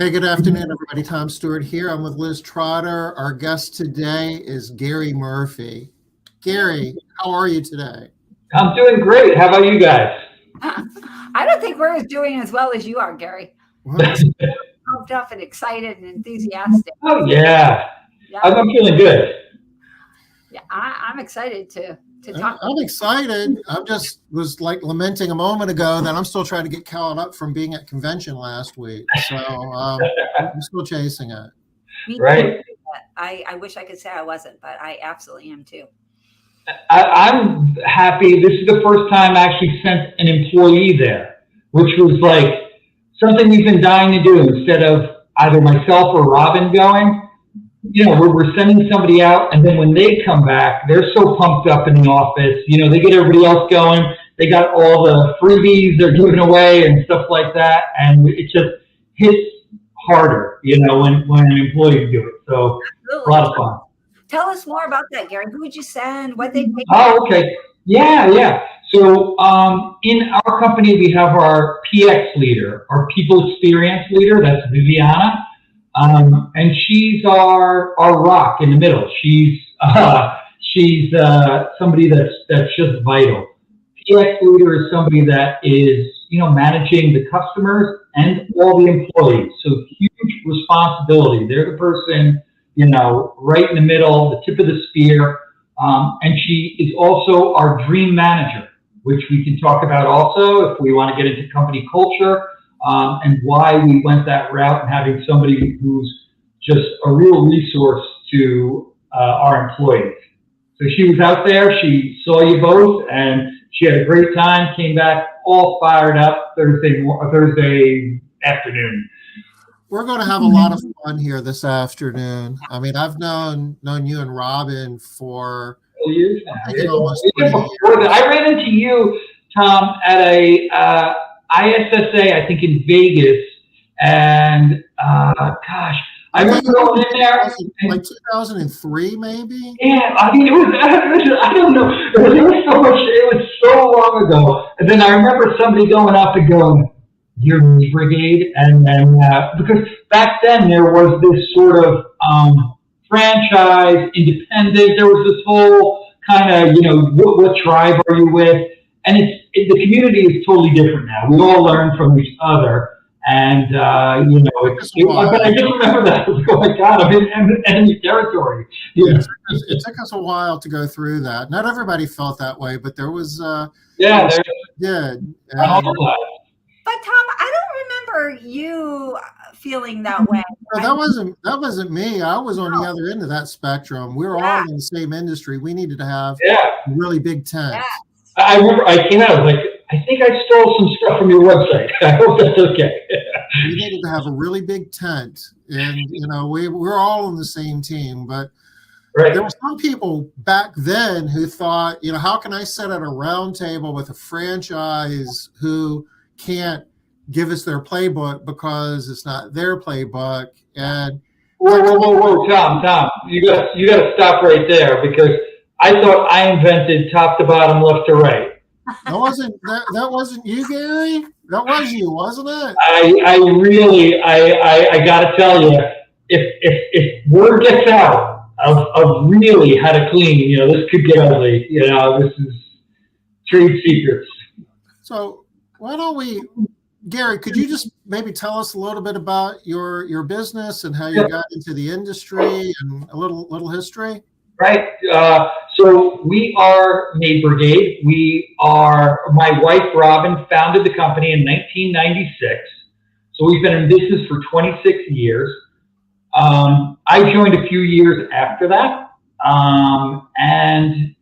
Hey, good afternoon, everybody. Tom Stewart here. I'm with Liz Trotter. Our guest today is Gary Murphy. Gary, how are you today? I'm doing great. How about you guys? I don't think we're doing as well as you are, Gary. Pumped up and excited and enthusiastic. Oh, yeah. I'm feeling good. Yeah, I'm excited to talk. I'm excited. I just was like lamenting a moment ago that I'm still trying to get caught up from being at convention last week. So I'm still chasing it. Right. I wish I could say I wasn't, but I absolutely am too. I'm happy. This is the first time I actually sent an employee there, which was like something we've been dying to do instead of either myself or Robin going. You know, we're sending somebody out, and then when they come back, they're so pumped up in the office. You know, they get everybody else going. They got all the freebies they're giving away and stuff like that, and it just hits harder, you know, when an employee do it. So absolutely. A lot of fun. Tell us more about that, Gary. Who would you send? What they take? Oh, okay. Yeah. So in our company, we have our PX leader, our people experience leader. That's Viviana. And she's our rock in the middle. She's somebody that's just vital. PX leader is somebody that is, you know, managing the customers and all the employees. So huge responsibility. They're the person, you know, right in the middle, the tip of the spear. And she is also our dream manager, which we can talk about also if we want to get into company culture. And why we went that route and having somebody who's just a real resource to our employees. So she was out there, she saw you both, and she had a great time, came back all fired up Thursday afternoon. We're going to have a lot of fun here this afternoon. I mean, I've known you and Robin for years. Almost 3 years. I ran into you, Tom, at a ISSA, I think in Vegas, and I remember going in there. Like 2003, maybe? Yeah, I mean, I don't know. It was so long ago. And then I remember somebody going up and going, "You're Maid Brigade," and because back then there was this sort of franchise, independent. There was this whole kind of, you know, what tribe are you with? And the community is totally different now. We all learn from each other, and you know. But I just remember that. Oh my God, I'm in enemy territory. Yeah. It took us a while to go through that. Not everybody felt that way, but there was. Yeah, there did. But Tom, I don't remember you feeling that way. No, that wasn't me. I was on the other end of that spectrum. We were all in the same industry. We needed to have a really big tent. Yeah. I remember I came out, I was like, I think I stole some stuff from your website. I hope that's okay. We needed to have a really big tent, and you know, we're all on the same team. But there were some people back then who thought, you know, how can I sit at a round table with a franchise who can't give us their playbook because it's not their playbook? And whoa, Tom, you got to stop right there, because I thought I invented top to bottom, left to right. That wasn't you, Gary. That was you, wasn't it? I got to tell you, if word gets out of really how to clean, you know, this could get ugly. You know, this is trade secrets. So why don't we, Gary? Could you just maybe tell us a little bit about your business and how you got into the industry and a little history? Right. So we are Maid Brigade. My wife, Robin, founded the company in 1996. So we've been in business for 26 years. I joined a few years after that. And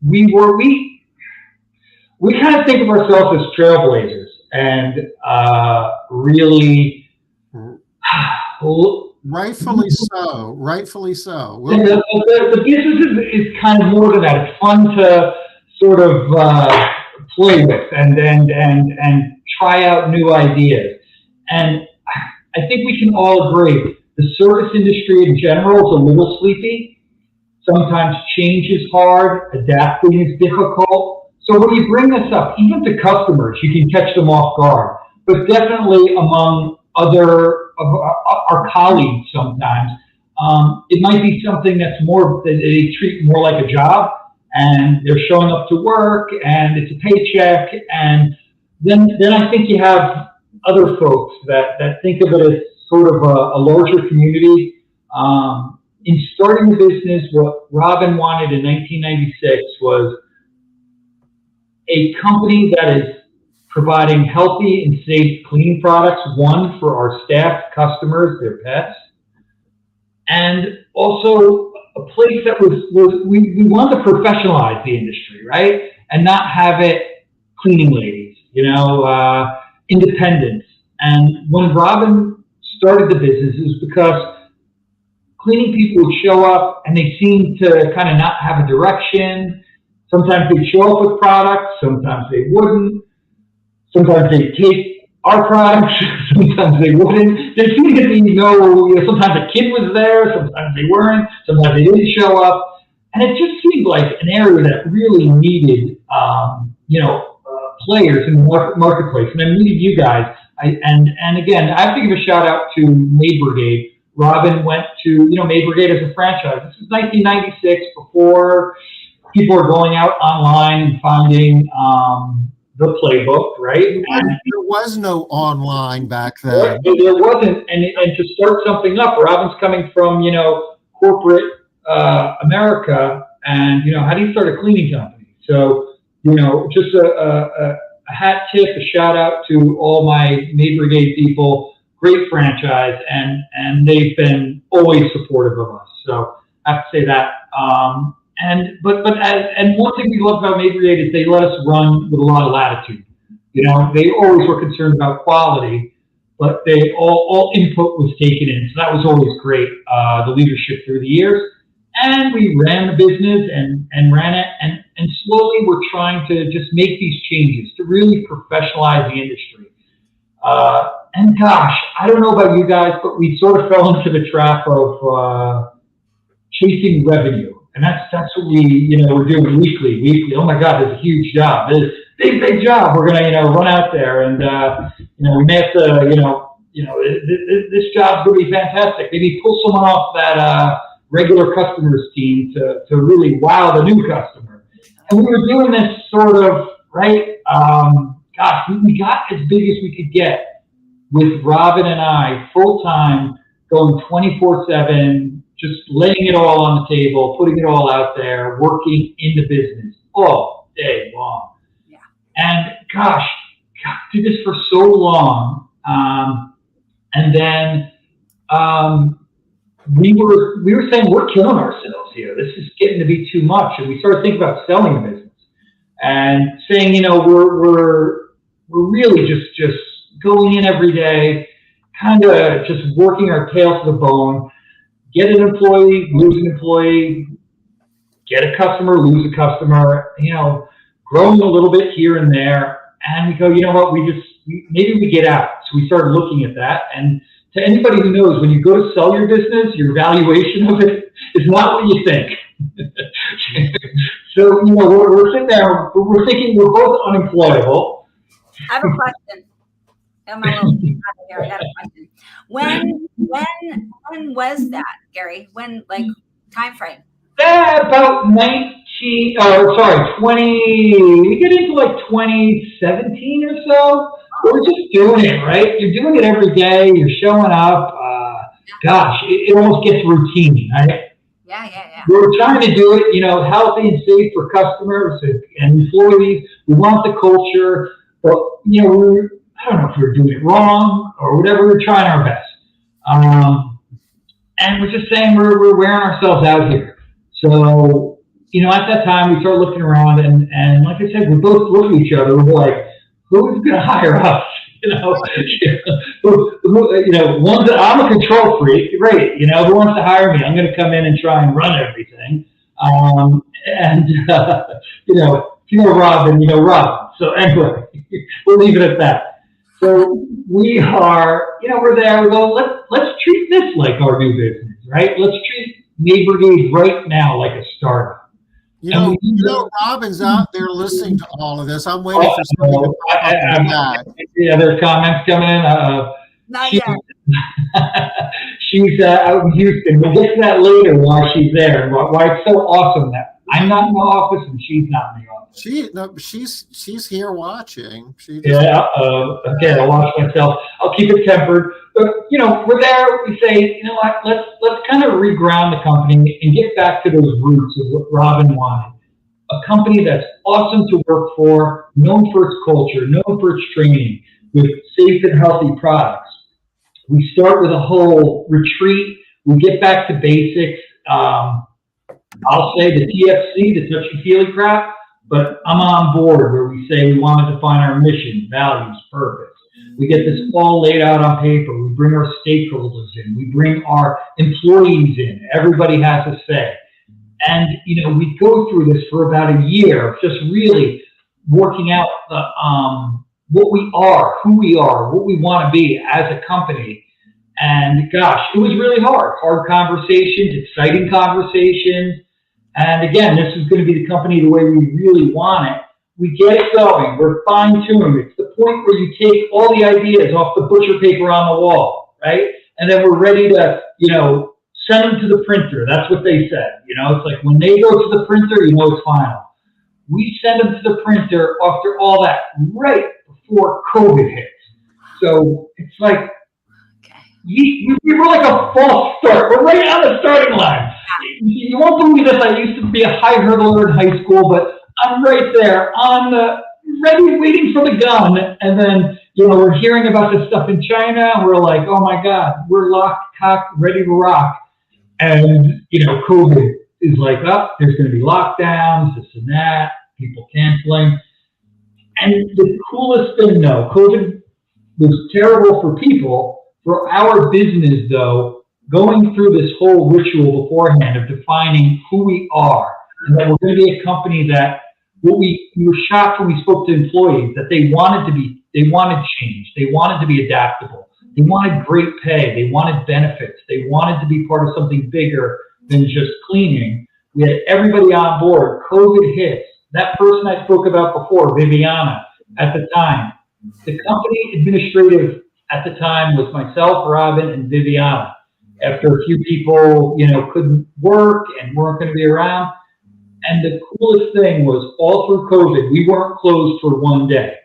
we kind of think of ourselves as trailblazers and really Rightfully so. The business is kind of more than that. It's fun to sort of play with and try out new ideas. And I think we can all agree the service industry in general is a little sleepy. Sometimes change is hard. Adapting is difficult. So when you bring this up, even to customers, you can catch them off guard. But definitely among other our colleagues sometimes. It might be something that's more, that they treat more like a job, and they're showing up to work and it's a paycheck. And then I think you have other folks that think of it as sort of a larger community. In starting the business, what Robin wanted in 1996 was a company that is providing healthy and safe cleaning products, one, for our staff, customers, their pets, and also a place that we want to professionalize the industry, right? And not have it cleaning ladies, independence. And when Robin started the business, it was because cleaning people would show up and they seemed to kind of not have a direction. Sometimes they'd show up with products, sometimes they wouldn't. Sometimes they'd take our products, sometimes they wouldn't. There seemed to be sometimes a kid was there, sometimes they weren't, sometimes they didn't show up. And it just seemed like an area that really needed, players in the marketplace. And I'm meeting you guys. And again, I have to give a shout out to Maid Brigade. Robin went to, Maid Brigade as a franchise. This is 1996, before people were going out online and finding the playbook, right? There was no online back then. There wasn't. And to start something up, Robin's coming from, corporate America, and, how do you start a cleaning company? So, just a hat tip, a shout out to all my Maid Brigade people. Great franchise, and they've been always supportive of us. So I have to say that. And one thing we love about Maid Brigade is they let us run with a lot of latitude. They always were concerned about quality, but they all input was taken in. So that was always great. The leadership through the years, and we ran the business and ran it, and slowly we're trying to just make these changes to really professionalize the industry. And gosh, I don't know about you guys, but we sort of fell into the trap of chasing revenue. And that's what we're doing weekly. Oh my God, there's a huge job. There's a big job. We're going to, run out there, and, we may have to, this job's going to be fantastic. Maybe pull someone off that regular customers team to really wow the new customer. And we were doing this sort of, right? Gosh, we got as big as we could get with Robin and I, full time, going 24/7, just laying it all on the table, putting it all out there, working in the business all day long. Yeah. And gosh, did this for so long. And then we were saying we're killing ourselves here. This is getting to be too much. And we started thinking about selling the business and saying, we're really just going in every day, kind of just working our tail to the bone, get an employee, lose an employee, get a customer, lose a customer, growing a little bit here and there. And we go, you know what, maybe we get out. So we started looking at that. And to anybody who knows, when you go to sell your business, your valuation of it is not what you think. So, we're sitting there, we're thinking we're both unemployable. I have a question. I'm a little here. I got a question. When was that, Gary? When, time frame? About 20, we get into 2017 or so. We're just doing it, right? You're doing it every day. You're showing up. Gosh, it almost gets routine, right? Yeah. We're trying to do it, healthy and safe for customers and employees. We want the culture, but, I don't know if we're doing it wrong or whatever. We're trying our best. And we're just saying we're wearing ourselves out here. So, at that time, we started looking around, and like I said, we both looked at each other. We're like, who's going to hire us? I'm a control freak. Great. Who wants to hire me? I'm going to come in and try and run everything. Robin, Robin. So anyway, we'll leave it at that. So we are, we're there. We go, let's treat this like our new business, right? Let's treat Maid Brigade right now like a startup. Robin's out there listening to all of this. I'm waiting for something to pop up in the back. Yeah, there's comments coming in. Not yet. She's out in Houston. We'll get to that later why she's there and why it's so awesome that I'm not in the office and she's not in the office. She's here watching. Yeah. Okay, I'll watch myself. I'll keep it tempered. But we're there. We say, you know what? Let's kind of reground the company and get back to those roots of what Robin wanted. A company that's awesome to work for, known for its culture, known for its training, with safe and healthy products. We start with a whole retreat. We get back to basics. I'll say the TFC, the touchy-feely crap, but I'm on board where we say we want to define our mission, values, purpose. We get this all laid out on paper. We bring our stakeholders in. We bring our employees in. Everybody has a say. And, we go through this for about a year of just really working out what we are, who we are, what we want to be as a company. And gosh, it was really hard conversations, exciting conversations. And again, this is going to be the company the way we really want it. We get it going. We're fine-tuned. It's the point where you take all the ideas off the butcher paper on the wall, right? And then we're ready to, send them to the printer. That's what they said. It's like when they go to the printer, it's final. We send them to the printer after all that right before COVID hits. So it's like, we were like a false start. We're right on the starting line. You won't believe this. I used to be a high hurdler in high school, but I'm right there on the ready, waiting for the gun. And then, we're hearing about this stuff in China. And we're like, oh my God, we're locked, cocked, ready to rock. And, COVID is like, there's going to be lockdowns, this and that, people canceling. And the coolest thing, though, COVID was terrible for people. For our business, though, going through this whole ritual beforehand of defining who we are, and that we're going to be a company that we were shocked when we spoke to employees that they wanted change, they wanted to be adaptable, they wanted great pay, they wanted benefits, they wanted to be part of something bigger than just cleaning. We had everybody on board. COVID hits. That person I spoke about before, Viviana, at the time, the company administrative at the time was myself, Robin, and Viviana. After a few people, couldn't work and weren't going to be around. And the coolest thing was all through COVID, we weren't closed for one day.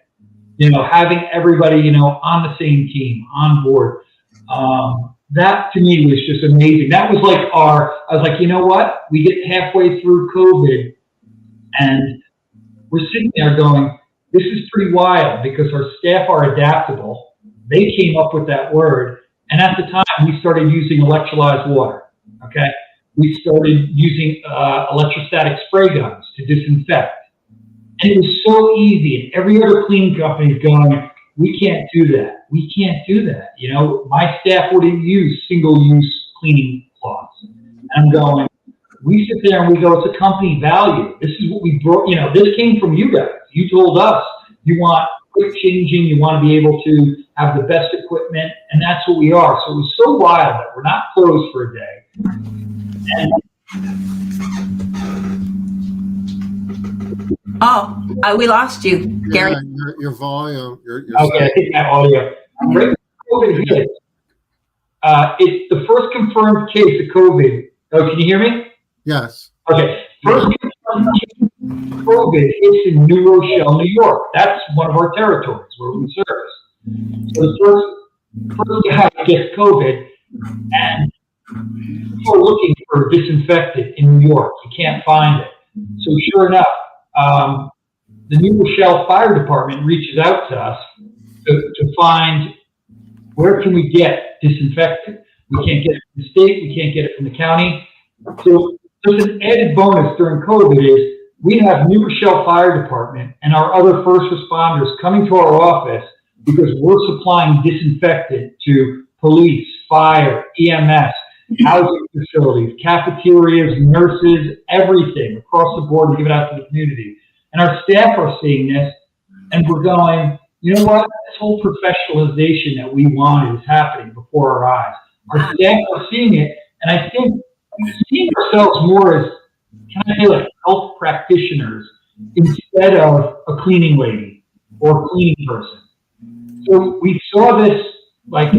Having everybody, on the same team, on board. That to me was just amazing. That was like I was like, you know what? We get halfway through COVID and we're sitting there going, this is pretty wild because our staff are adaptable. They came up with that word. And at the time, we started using electrolyzed water, okay? We started using electrostatic spray guns to disinfect. And it was so easy. And every other cleaning company is going, we can't do that. We can't do that. My staff wouldn't use single-use cleaning cloths. And I'm going, we sit there and we go, it's a company value. This is what we brought, this came from you guys. You told us you want quick changing, you want to be able to have the best equipment, and that's what we are. So it was so wild that we're not closed for a day. And we lost you, Gary. Your volume. Okay, I think that audio. Right, COVID hit. It's the first confirmed case of COVID. Oh, can you hear me? Yes. Okay. First confirmed case of COVID hits in New Rochelle, New York. That's one of our territories where we service. So the first guy gets COVID, and people are looking for a disinfectant in New York. You can't find it. So sure enough, the New Rochelle Fire Department reaches out to us to find where can we get disinfectant. We can't get it from the state. We can't get it from the county. So there's an added bonus during COVID is we have New Rochelle Fire Department and our other first responders coming to our office because we're supplying disinfectant to police, fire, EMS, housing facilities, cafeterias, nurses, everything across the board to give it out to the community. And our staff are seeing this, and we're going, you know what? This whole professionalization that we wanted is happening before our eyes. Our staff are seeing it, and I think we're seeing ourselves more as kind of like health practitioners instead of a cleaning lady or a cleaning person. So we saw this like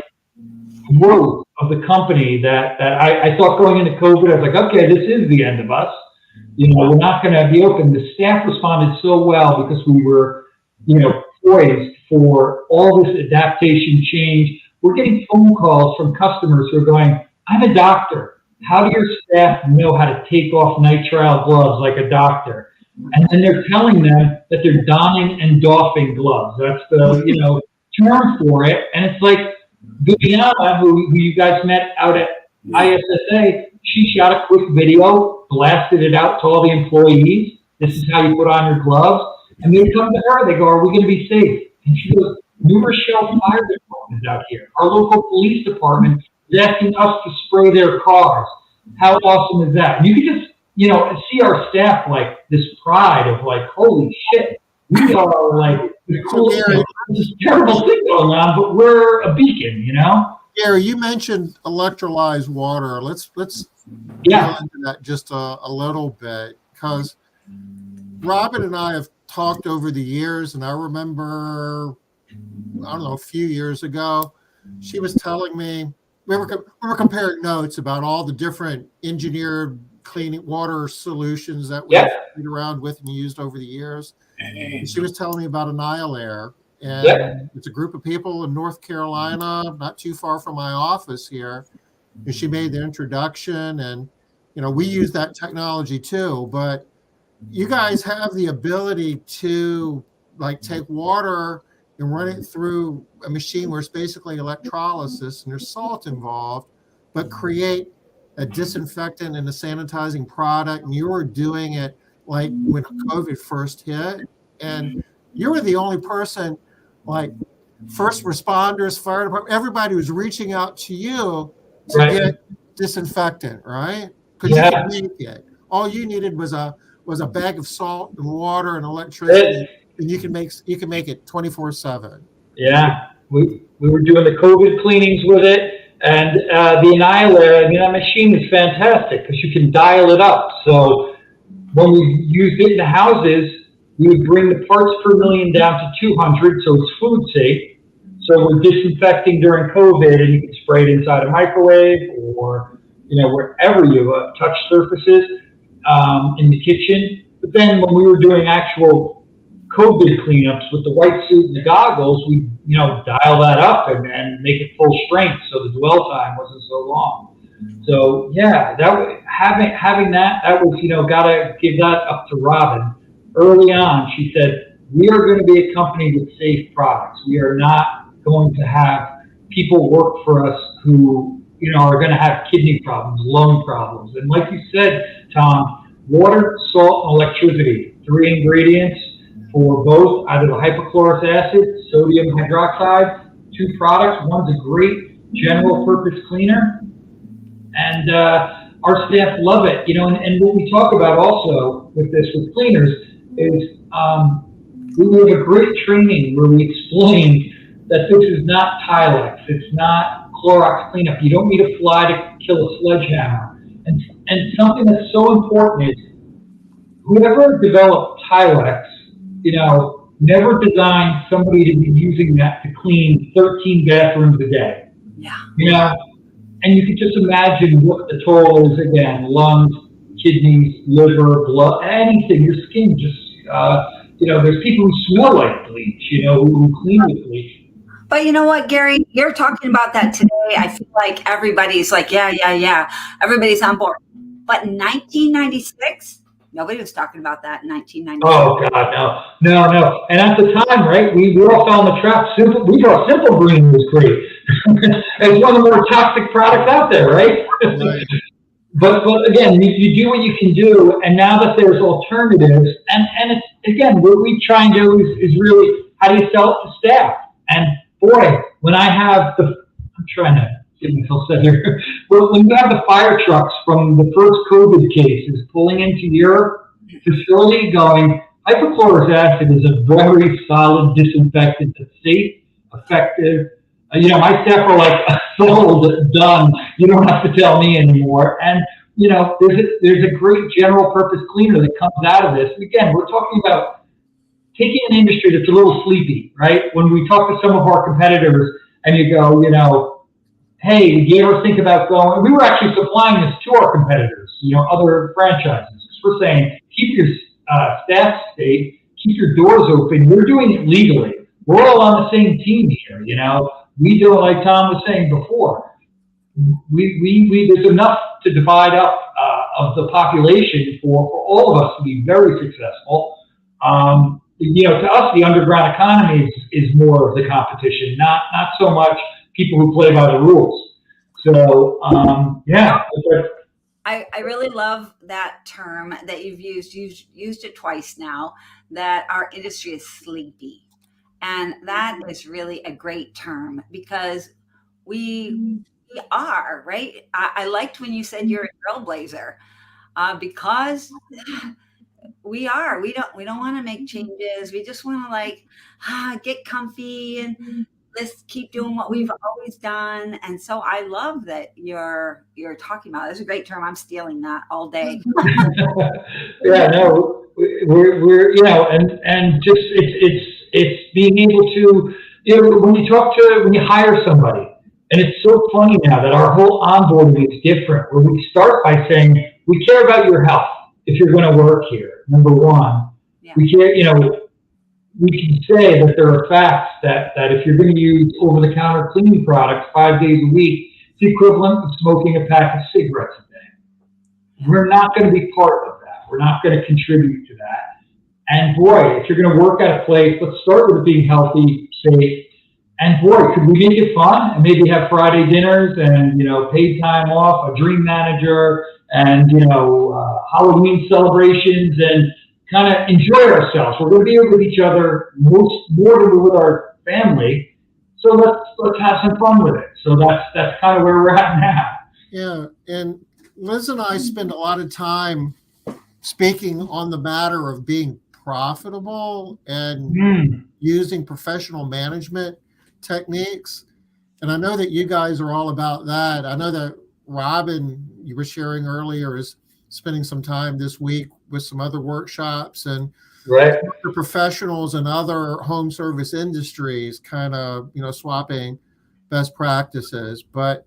growth of the company that I thought going into COVID, I was like, okay, this is the end of us. We're not going to be open. The staff responded so well because we were, poised for all this adaptation change. We're getting phone calls from customers who are going, I'm a doctor. How do your staff know how to take off nitrile gloves like a doctor? And then they're telling them that they're donning and doffing gloves. That's the, term for it. And it's like Viviana, who you guys met out at ISSA, she shot a quick video, blasted it out to all the employees. This is how you put on your gloves. And they come to her, they go, are we going to be safe? And she goes, New Rochelle Fire Department is out here. Our local police department is asking us to spray their cars. How awesome is that? And you can just, see our staff like this pride of like, holy shit, we are like the coolest thing. This terrible thing going on, but we're a beacon, Gary, you mentioned electrolyzed water. Let's go into that just a little bit, because Robin and I have talked over the years, and I remember, a few years ago, she was telling me, we were comparing notes about all the different engineered cleaning water solutions that we played around with and used over the years. And she was telling me about Annihilator, and it's a group of people in North Carolina, not too far from my office here. And she made the introduction, and we use that technology too. But you guys have the ability to take water and run it through a machine where it's basically electrolysis and there's salt involved, but create a disinfectant and a sanitizing product. And you were doing it like when COVID first hit, and you were the only person, like first responders, fire department, everybody was reaching out to you to get disinfectant, right? Because you could make it. All you needed was a bag of salt and water and electricity, and you can make it 24/7. Yeah, we were doing the COVID cleanings with it. And the Annihilator, that machine is fantastic because you can dial it up. So when we used it in the houses, we would bring the parts per million down to 200, so it's food safe. So we're disinfecting during COVID, and you can spray it inside a microwave or wherever you touch surfaces in the kitchen. But then when we were doing actual COVID cleanups with the white suit and the goggles, we dial that up and make it full strength, so the dwell time wasn't so long. So having that was gotta give that up to Robin. Early on, she said, we are going to be a company with safe products. We are not going to have people work for us who are going to have kidney problems, lung problems. And like you said, Tom, water, salt, and electricity, 3 ingredients for both either the hypochlorous acid, sodium hydroxide, 2 products. One's a great general purpose cleaner, and our staff love it. And what we talk about also with cleaners is we have a great training where we explain that this is not Tilex, it's not Clorox cleanup. You don't need a fly to kill a sledgehammer. And something that's so important is whoever developed Tilex, never designed somebody to be using that to clean 13 bathrooms a day. Yeah. And you can just imagine what the toll is again: lungs, kidneys, liver, blood, anything. Your skin just, there's people who smell like bleach, who clean with bleach. But you know what, Gary, you're talking about that today. I feel like everybody's like, yeah. Everybody's on board. But in 1996, nobody was talking about that in 1996. Oh, God, no. And at the time, right, we all fell in the trap. We thought Simple Green was great. It's one of the more toxic products out there, right? But again, you do what you can do. And now that there's alternatives, and it's, again, what we try and do is really, how do you sell it to staff? And boy, when I have I'm trying to get myself set here. Well, when you have the fire trucks from the first COVID cases pulling into your facility going, hypochlorous acid is a very solid disinfectant that's safe, effective. My staff are like, sold, done. You don't have to tell me anymore. And, there's a great general purpose cleaner that comes out of this. And again, we're talking about taking an industry that's a little sleepy, right? When we talk to some of our competitors and you go, hey, do you ever think about going? We were actually supplying this to our competitors, other franchises. Because we're saying, keep your staff safe, keep your doors open. You're doing it legally. We're all on the same team here, We do it like Tom was saying before. There's enough to divide up of the population for all of us to be very successful. To us, the underground economy is more of the competition, not so much people who play by the rules. So, yeah. I really love that term that you've used. You've used it twice now, that our industry is sleepy. And that is really a great term because we are, right? I liked when you said you're a trailblazer because we are. We don't want to make changes. We just want to get comfy and let's keep doing what we've always done. And so I love that you're talking about it. It's a great term. I'm stealing that all day. Yeah, no, we're and just it's being able to when you hire somebody, and it's so funny now that our whole onboarding is different. Where we start by saying we care about your health if you're going to work here. Number one, we care. We can say that there are facts that if you're going to use over-the-counter cleaning products 5 days a week, it's the equivalent of smoking a pack of cigarettes a day. We're not going to be part of that. We're not going to contribute to that. And boy, if you're going to work at a place, let's start with it being healthy, safe. And boy, could we make it fun and maybe have Friday dinners and, paid time off, a dream manager, and, Halloween celebrations and kind of enjoy ourselves. We're going to be with each other more than we're with our family. So let's have some fun with it. So that's kind of where we're at now. Yeah, and Liz and I spend a lot of time speaking on the matter of being profitable and using professional management techniques. And I know that you guys are all about that. I know that Robin, you were sharing earlier, is spending some time this week with some other workshops and professionals and other home service industries kind of, swapping best practices. But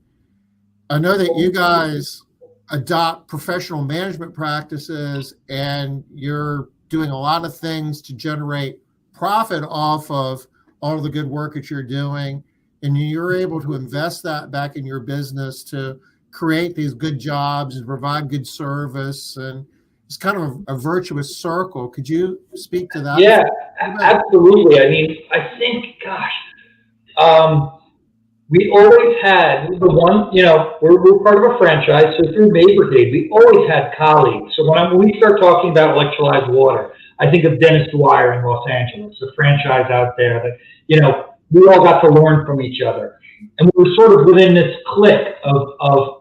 I know that you guys adopt professional management practices and you're doing a lot of things to generate profit off of all of the good work that you're doing. And you're able to invest that back in your business to create these good jobs and provide good service. And it's kind of a virtuous circle. Could you speak to that? Yeah, absolutely. I mean, I think, we always had the one, we're part of a franchise. So through Maid Brigade, we always had colleagues. So when we start talking about electrolyzed water, I think of Dennis Dwyer in Los Angeles, a franchise out there that, we all got to learn from each other. And we were sort of within this clique of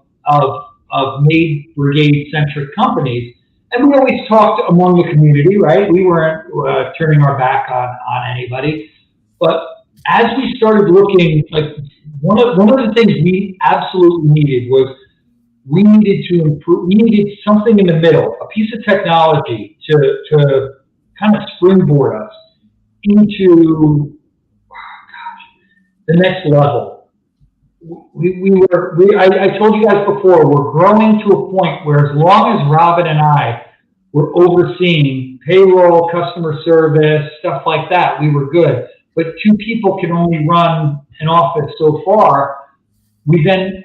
Maid Brigade centric companies. And we always talked among the community, right? We weren't turning our back on anybody. But as we started looking, one of the things we absolutely needed was we needed to improve. We needed something in the middle, a piece of technology to kind of springboard us into the next level. I told you guys before, we're growing to a point where as long as Robin and I were overseeing payroll, customer service, stuff like that, we were good. But two people can only run an office so far. We then,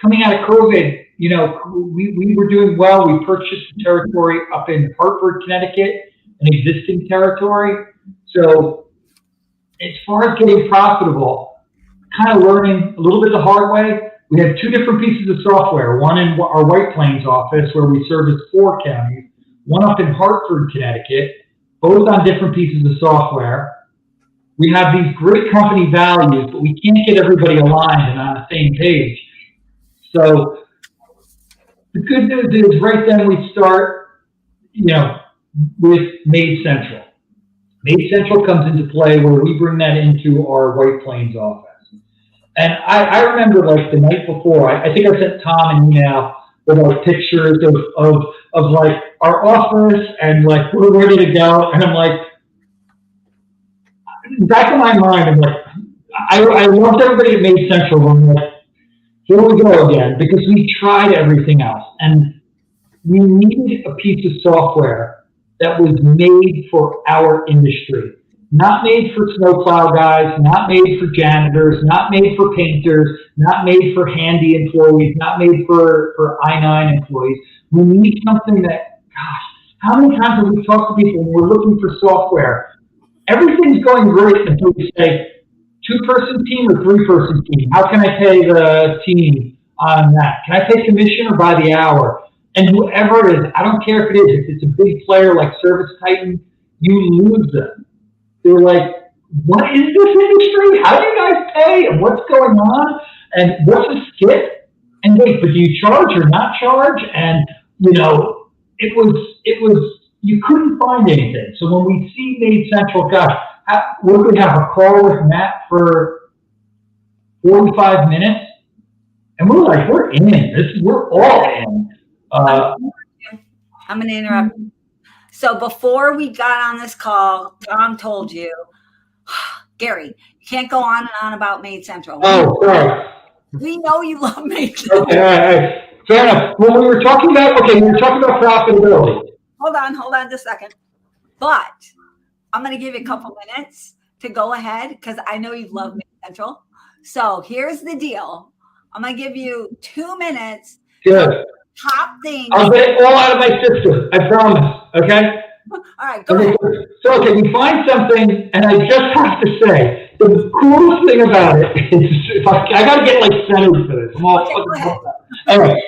coming out of COVID, we were doing well. We purchased territory up in Hartford, Connecticut, an existing territory. So as far as getting profitable, kind of learning a little bit the hard way. We had two different pieces of software, one in our White Plains office where we service 4 counties, one up in Hartford, Connecticut, both on different pieces of software. We have these great company values, but we can't get everybody aligned and on the same page. So the good news is right then we start, with MaidCentral. MaidCentral comes into play where we bring that into our White Plains office. And I remember the night before, I think I sent Tom an email with our pictures of our office and we're ready to go. And I'm back in my mind, I'm I loved everybody at MaidCentral. I'm here we go again, because we tried everything else. And we needed a piece of software that was made for our industry. Not made for snowplow guys, not made for janitors, not made for painters, not made for handy employees, not made for I-9 employees. We need something that, gosh, how many times have we talked to people when we're looking for software? Everything's going great until we say, 2-person team or 3-person team? How can I pay the team on that? Can I pay commission or by the hour? And whoever it is, I don't care if it is, if it's a big player like Service Titan, you lose them. They're like, what is this industry? How do you guys pay? And what's going on? And what's a skip? And wait, but do you charge or not charge? And, you know, it was, you couldn't find anything. So when we see MaidCentral, gosh, we would have a call with Matt for 45 minutes. And we're like, we're in this. We're all in. I'm going to interrupt. So before we got on this call, Tom told you, Gary, you can't go on and on about MaidCentral. Oh, sorry. We know you love MaidCentral. Okay, all right. Fair enough. When we were talking about, profitability. Hold on just a second. But I'm going to give you a couple minutes to go ahead because I know you love MaidCentral. So here's the deal. I'm going to give you 2 minutes. Good. Top things. I'll get it all out of my system. I promise. Okay? All right, go ahead. So, okay, we find something, and I just have to say, the coolest thing about it is, I got to get like centered for this. I'm all right.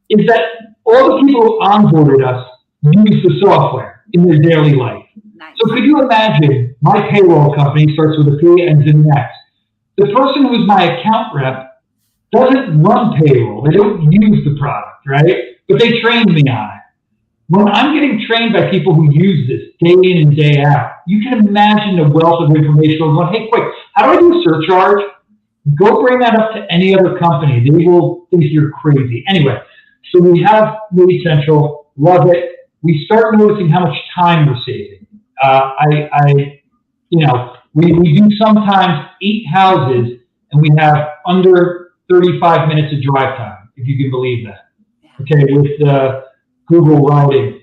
Is that all the people who onboarded us use the software in their daily life. Nice. So could you imagine my payroll company starts with a P, ends in an X. The person who's my account rep doesn't run payroll. They don't use the product, right? But they trained me on it. When I'm getting trained by people who use this day in and day out, you can imagine the wealth of information of going, hey, quick, how do I do a surcharge? Go bring that up to any other company. They will think you're crazy. Anyway, so we have MaidCentral, love it. We start noticing how much time we're saving. We do sometimes 8 houses and we have under 35 minutes of drive time, if you can believe that. Okay, with Google routing.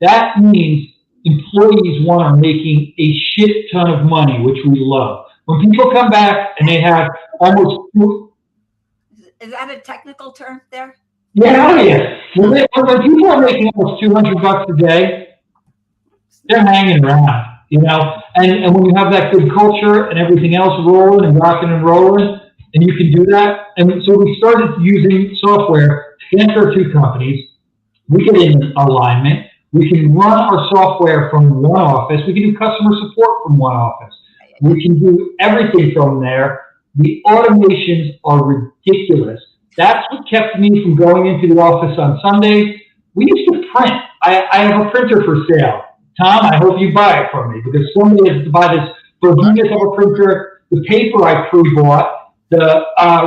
That means employees are making a shit ton of money, which we love. When people come back and they have almost... Is that a technical term there? Yeah, oh yeah. When people are making almost $200 a day, they're hanging around, you know? And when you have that good culture and everything else rolling and rocking and rolling, and you can do that. And so we started using software to connect our 2 companies. We get in alignment. We can run our software from one office. We can do customer support from one office. We can do everything from there. The automations are ridiculous. That's what kept me from going into the office on Sundays. We used to print. I have a printer for sale. Tom, I hope you buy it from me because somebody has to buy this. So if you guys have a printer, the paper I pre-bought, the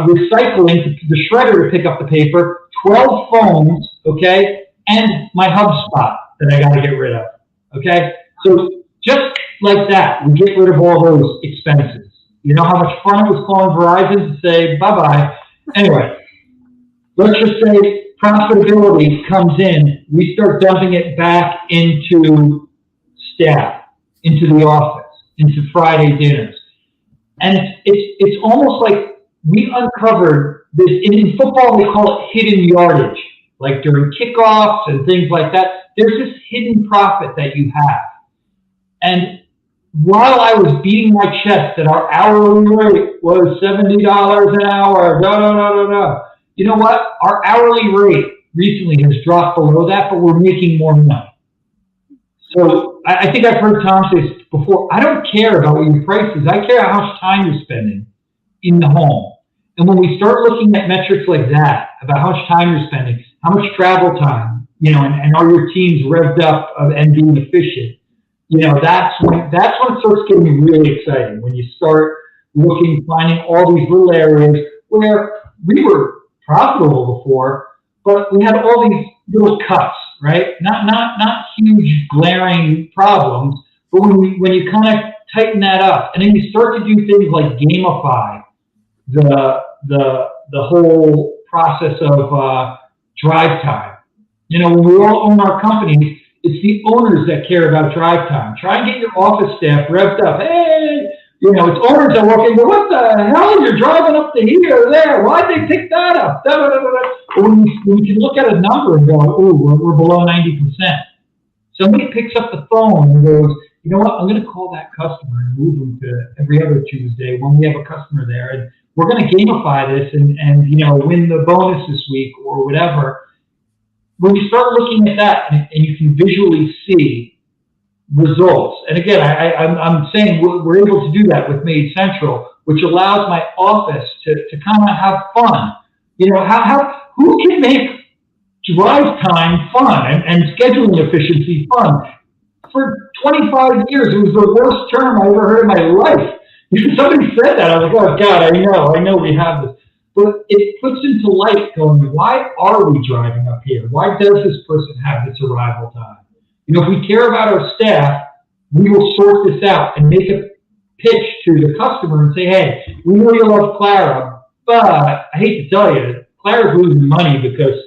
recycling, the shredder to pick up the paper, 12 phones, okay, and my HubSpot that I got to get rid of, okay? So just like that, we get rid of all those expenses. You know how much fun it was calling Verizon to say bye-bye? Anyway, let's just say profitability comes in. We start dumping it back into staff, into the office, into Friday dinners. And it's almost like we uncovered this, in football we call it hidden yardage, like during kickoffs and things like that. There's this hidden profit that you have. And while I was beating my chest that our hourly rate was $70 an hour, no. You know what? Our hourly rate recently has dropped below that, but we're making more money. So I think I've heard Tom say before, I don't care about what your price is. I care how much time you're spending in the home. And when we start looking at metrics like that, about how much time you're spending, how much travel time, you know, and are your teams revved up and being efficient, you know, that's when it starts getting really exciting. When you start finding all these little areas where we were profitable before, but we had all these little cuts, right? Not huge glaring problems, but when you kind of tighten that up, and then you start to do things like gamify the the whole process of drive time. You know, when we all own our companies, it's the owners that care about drive time. Try and get your office staff revved up. Hey, you know, it's owners that walk in. Well, what the hell? You're driving up to here or there. Why'd they pick that up? Da, da, da, da. When you can look at a number and go, oh, we're below 90%. Somebody picks up the phone and goes, you know what? I'm going to call that customer and move them to every other Tuesday when we have a customer there. And we're going to gamify this and you know, win the bonus this week or whatever. When you start looking at that and you can visually see results, and again, I'm saying we're able to do that with MaidCentral, which allows my office to kind of have fun. You know, who can make drive time fun and scheduling efficiency fun? For 25 years, it was the worst term I ever heard in my life. Somebody said that, I was like, oh God, I know we have this. But it puts into light going, why are we driving up here? Why does this person have this arrival time? You know, if we care about our staff, we will sort this out and make a pitch to the customer and say, hey, we know you love Clara, but I hate to tell you, Clara's losing money because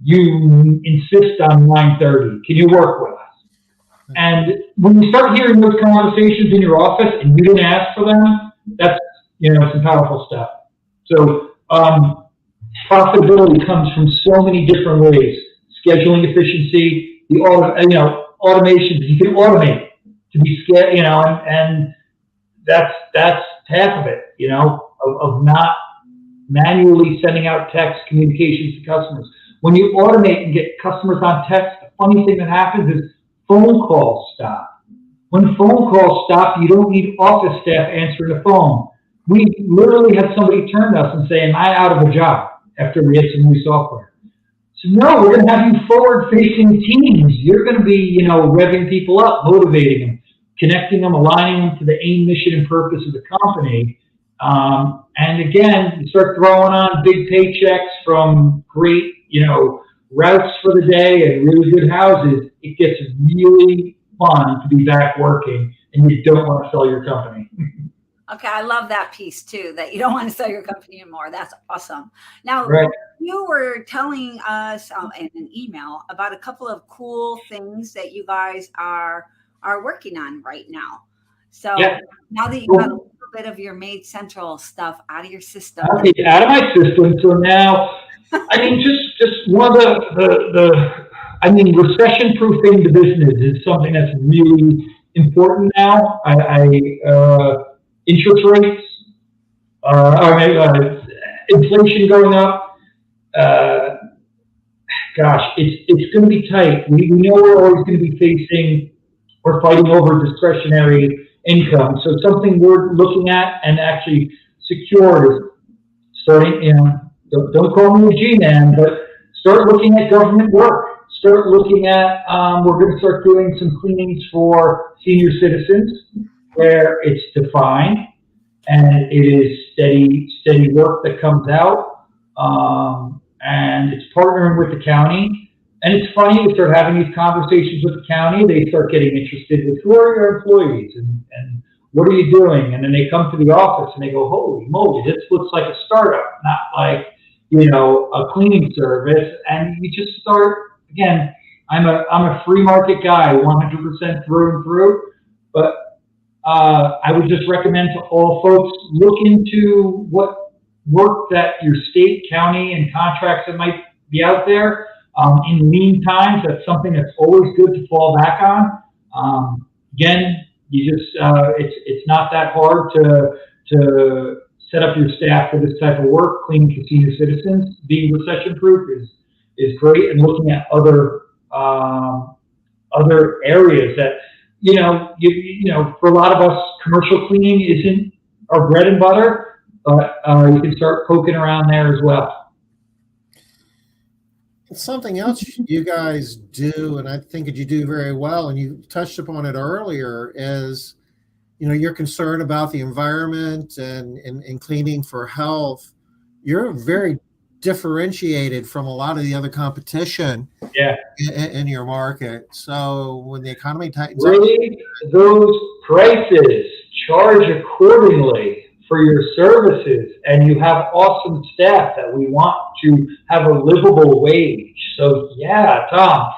you insist on 9:30. Can you work with us? And when you start hearing those conversations in your office and you didn't ask for them, that's, you know, some powerful stuff. So profitability comes from so many different ways. Scheduling efficiency, the automations. You can automate to be scared, you know, and that's half of it, you know, of not manually sending out text communications to customers. When you automate and get customers on text, the funny thing that happens is phone calls stop. When phone calls stop, you don't need office staff answering the phone. We literally had somebody turn to us and say, am I out of a job after we had some new software? So no, we're going to have you forward-facing teams. You're going to be, you know, revving people up, motivating them, connecting them, aligning them to the aim, mission, and purpose of the company. And again, you start throwing on big paychecks from great, you know, routes for the day and really good houses. It gets really fun to be back working, and you don't want to sell your company. Okay, I love that piece too, that you don't want to sell your company anymore. That's awesome. Now, right. You were telling us in an email about a couple of cool things that you guys are working on right now. So now that you got a little bit of your MaidCentral stuff out of your system. Okay, out of my system. So now, I mean, just one of recession-proofing the business is something that's really important now. Interest rates, inflation going up. Gosh, it's going to be tight. We know we're always going to be facing or fighting over discretionary income. So something we're looking at and actually secured is starting, you know, don't call me a G-man, but start looking at government work. Start looking at, we're going to start doing some cleanings for senior citizens where it's defined and it is steady work that comes out. And it's partnering with the county. And it's funny, we start having these conversations with the county, they start getting interested with who are your employees and what are you doing? And then they come to the office and they go, holy moly, this looks like a startup, not like, you know, a cleaning service. And you just start, again, I'm a free market guy, 100% through and through, but I would just recommend to all folks, look into what work that your state, county, and contracts that might be out there. In lean times, that's something that's always good to fall back on. Again, you just it's not that hard to set up your staff for this type of work. Cleaning for senior citizens, being recession-proof is great, and looking at other areas that you know for a lot of us, commercial cleaning isn't our bread and butter, but you can start poking around there as well. Something else you guys do, and I think that you do very well, and you touched upon it earlier, is, you know, you're concerned about the environment and cleaning for health. You're very differentiated from a lot of the other competition in your market. So when the economy tightens really, those prices, charge accordingly for your services, and you have awesome staff that we want to have a livable wage. So yeah, Tom,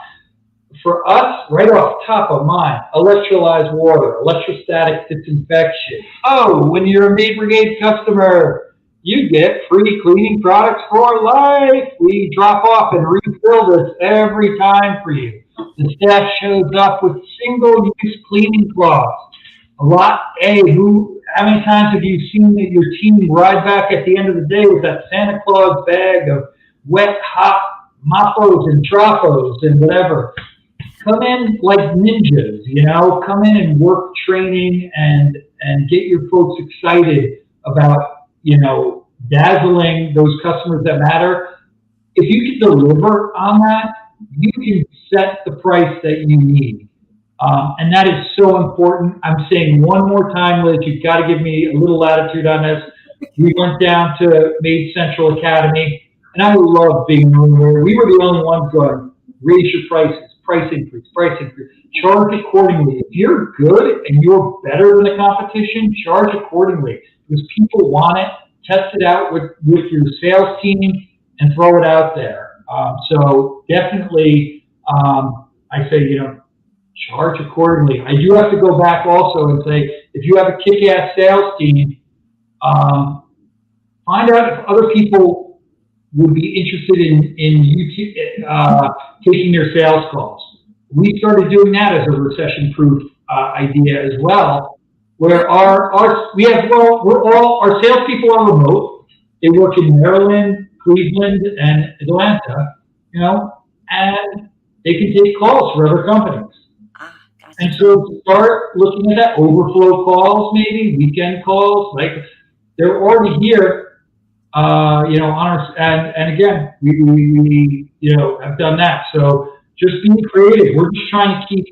for us, right off top of mind, electrolyzed water, electrostatic disinfection. Oh, when you're a Maid Brigade customer, you get free cleaning products for life. We drop off and refill this every time for you. The staff shows up with single-use cleaning cloths. How many times have you seen your team ride back at the end of the day with that Santa Claus bag of wet, hot moppos and tropos and whatever? Come in like ninjas, come in and work training and get your folks excited about, dazzling those customers that matter. If you can deliver on that, you can set the price that you need. And that is so important. I'm saying one more time, Liz, you've got to give me a little latitude on this. We went down to MaidCentral Academy, and I love being in the room where we were the only ones going, raise your prices, price increase, charge accordingly. If you're good and you're better than the competition, charge accordingly, because people want it. Test it out with your sales team and throw it out there. So definitely, I say, charge accordingly. I do have to go back also and say, if you have a kick-ass sales team, find out if other people would be interested in you taking their sales calls. We started doing that as a recession-proof idea as well, where our salespeople are remote. They work in Maryland, Cleveland, and Atlanta, and they can take calls for other companies. And so start looking at that, overflow calls, maybe weekend calls, like they're already here, on our, and again, we have done that. So just being creative. We're just trying to keep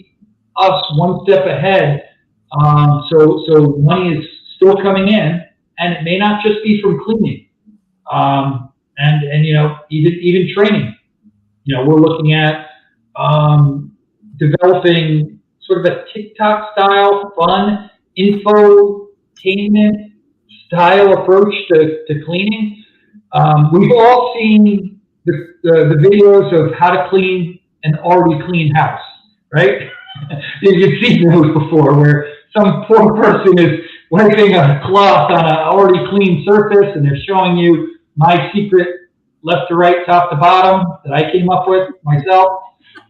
us one step ahead. So money is still coming in, and it may not just be from cleaning, and even training. We're looking at developing sort of a TikTok style, fun, infotainment style approach to cleaning. We've all seen the videos of how to clean an already clean house, right? You've seen those before, where some poor person is wiping a cloth on an already clean surface, and they're showing you my secret left to right, top to bottom that I came up with myself.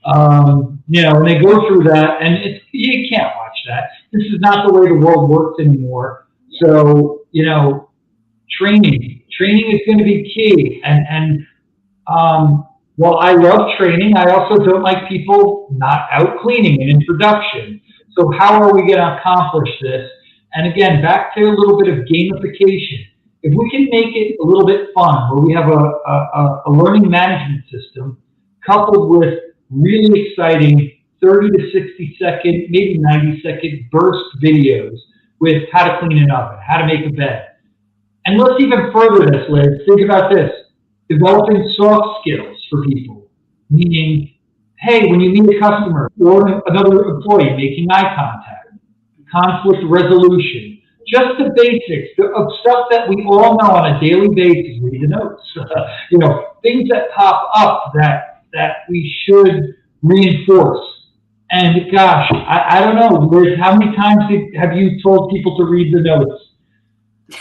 And they go through that, and you can't watch that. This is not the way the world works anymore. So, training is going to be key. And while I love training, I also don't like people not out cleaning and in production. So how are we going to accomplish this? And again, back to a little bit of gamification. If we can make it a little bit fun, where we have a learning management system coupled with really exciting 30 to 60 second, maybe 90 second burst videos with how to clean an oven, how to make a bed. And let's even further this, Liz. Think about this. Developing soft skills for people. Meaning, hey, when you meet a customer or another employee, making eye contact, conflict resolution, just the basics of stuff that we all know on a daily basis. Read the notes. Things that pop up that we should reinforce. And gosh, I don't know, Liz, how many times have you told people to read the notes?